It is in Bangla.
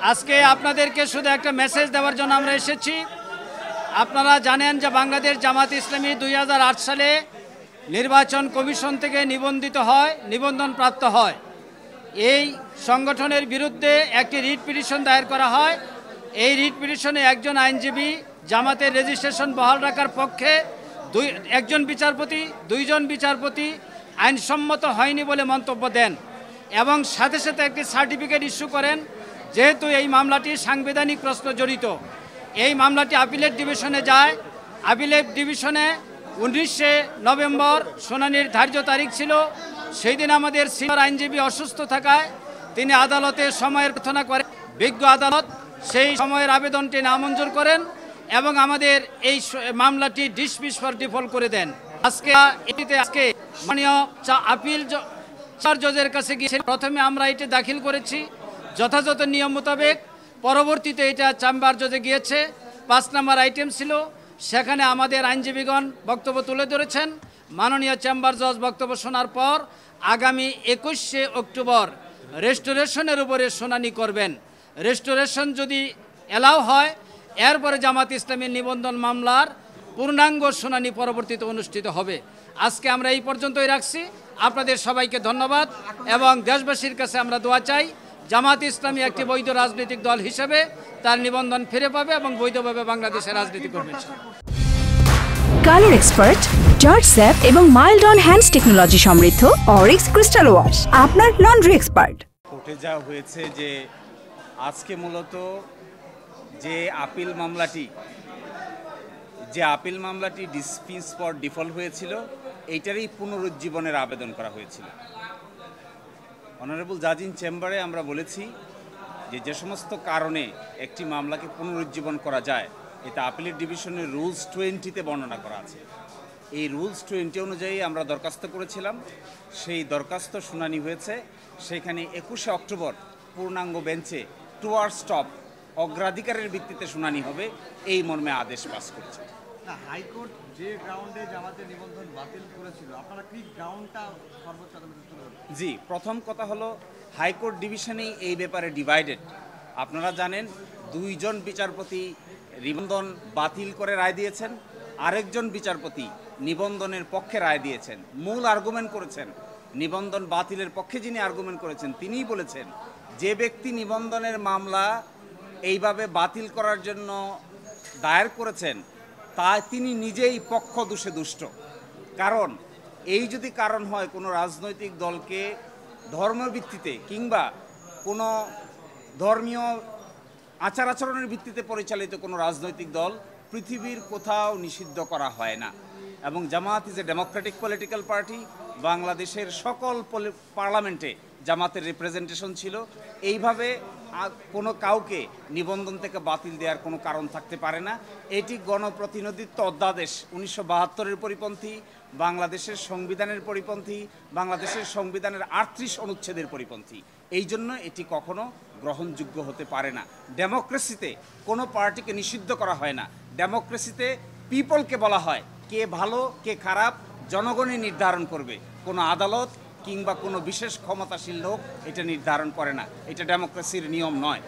আজকে আপনাদেরকে শুধু একটা মেসেজ দেওয়ার জন্য আমরা এসেছি। আপনারা জানেন যে বাংলাদেশ জামাত ইসলামী 2008 সালে নির্বাচন কমিশন থেকে নিবন্ধন প্রাপ্ত হয়। এই সংগঠনের বিরুদ্ধে একটি রিট পিটিশন দায়ের করা হয়। এই রিট পিটিশনে একজন আইনজীবী জামাতের রেজিস্ট্রেশন বহাল রাখার পক্ষে দুইজন বিচারপতি আইনসম্মত হয়নি বলে মন্তব্য দেন এবং সাথে সাথে একটি সার্টিফিকেট ইস্যু করেন। যেহেতু এই মামলাটি সাংবিধানিক প্রশ্ন জড়িত, এই মামলাটি আপিলেট ডিভিশনে যায়। আপিলেট ডিভিশনে 19 নভেম্বর শুনানির ধার্য তারিখ ছিল। সেই দিন আমাদের সিনিয়র আইনজীবী অসুস্থ থাকায় তিনি আদালতে সময়ের প্রার্থনা করেন। বিজ্ঞ আদালত সেই সময়ের আবেদনটি নামঞ্জুর করেন এবং আমাদের এই মামলাটি ডিসমিস ফর ডিফল্ট করে দেন। আজকে মাননীয় আপিল জজের কাছে গিয়ে প্রথমে আমরা এটি দাখিল করেছি যথাযথ নিয়ম মোতাবেক। পরবর্তীতে এটা চেম্বার জজে গিয়েছে। 5 নম্বর আইটেম ছিল, সেখানে আমাদের আইনজীবীগণ বক্তব্য তুলে ধরেছেন। মাননীয় চেম্বার জজ বক্তব্য শোনার পর আগামী 21 অক্টোবর রেস্টোরেশনের উপরে শুনানি করবেন। রেস্টোরেশন যদি এলাও হয়, এরপরে জামাত ইসলামীর নিবন্ধন মামলার পূর্ণাঙ্গ শুনানি পরবর্তীতে অনুষ্ঠিত হবে। আজকে আমরা এই পর্যন্তই রাখছি। আপনাদের সবাইকে ধন্যবাদ এবং দেশবাসীর কাছে আমরা দোয়া চাই জামাত ইসলামী একটি বৈধ রাজনৈতিক দল হিসেবে তার নিবন্ধন ফিরে পাবে এবং বৈধভাবে বাংলাদেশে রাজনীতি করবে। কালার এক্সপার্ট, জর্জ স্যাপ এবং মাইল্ড অন হ্যান্ডস টেকনোলজি সমৃদ্ধ অরিক্স ক্রিস্টাল ওয়াশ আপনার লন্ড্রি এক্সপার্ট। কোর্টে যা হয়েছে যে আজকে মূলত যে আপিল মামলাটি ডিসমিস ফর ডিফল্ট হয়েছিল, এইটারই পুনরুজ্জীবনের আবেদন করা হয়েছিল। অনারেবল জাজ ইন চেম্বারে আমরা বলেছি যে সমস্ত কারণে একটি মামলাকে পুনরুজ্জীবন করা যায়, এটা আপিলেট ডিভিশনের রুলস 20-তে বর্ণনা করা আছে। এই রুলস 20 অনুযায়ী আমরা দরখাস্ত করেছিলাম। সেই দরখাস্ত শুনানি হয়েছে। সেখানে 21 অক্টোবর পূর্ণাঙ্গ বেঞ্চে টুয়ার্ড স্টপ অগ্রাধিকারের ভিত্তিতে শুনানি হবে, এই মর্মে আদেশ পাস করছে। হাইকোর্ট যে গ্রাউন্ডে জামাতের নিবন্ধন বাতিল করেছিল, আপনারা কি গ্রাউন্ডটা সর্বোচ্চ আদালতে তুলে ধরেন? জি, প্রথম কথা হলো হাইকোর্ট ডিভিশনেই এই ব্যাপারে ডিভাইডেড। আপনারা জানেন 2জন বিচারপতি নিবন্ধন বাতিল করে রায় দিয়েছেন, আরেকজন বিচারপতি নিবন্ধনের পক্ষে রায় দিয়েছেন। মূল আর্গুমেন্ট করেছেন, নিবন্ধন বাতিলের পক্ষে যিনি আর্গুমেন্ট করেছেন তিনিই বলেছেন যে ব্যক্তি নিবন্ধনের মামলা এইভাবে বাতিল করার জন্য দায়ের করেছেন তিনি নিজেই পক্ষ দোষে দুষ্ট। কারণ এই যদি কারণ হয় কোনো রাজনৈতিক দলকে ধর্মভিত্তিতে কিংবা কোনো ধর্মীয় আচার আচরণের ভিত্তিতে পরিচালিত কোনো রাজনৈতিক দল পৃথিবীর কোথাও নিষিদ্ধ করা হয় না। এবং Jamaat is a democratic political party. বাংলাদেশের সকল পার্লামেন্টে জামাতের রিপ্রেজেন্টেশন ছিল। এইভাবে কোনো কাউকে নিবন্ধন থেকে বাতিল দেওয়ার কোনো কারণ থাকতে পারে না। এটি গণপ্রতিনিধিত্ব অধ্যাদেশ 1972-এর পরিপন্থী, বাংলাদেশের সংবিধানের পরিপন্থী, বাংলাদেশের সংবিধানের 38 অনুচ্ছেদের পরিপন্থী। এই জন্য এটি কখনো গ্রহণযোগ্য হতে পারে না। ডেমোক্রেসিতে কোনো পার্টিকে নিষিদ্ধ করা হয় না। ডেমোক্রেসিতে পিপলকে বলা হয় কে ভালো কে খারাপ জনগণই নির্ধারণ করবে, কোনো আদালত কিংবা কোনো বিশেষ ক্ষমতাশীল লোক এটা নির্ধারণ করে না। এটা ডেমোক্রেসির নিয়ম নয়।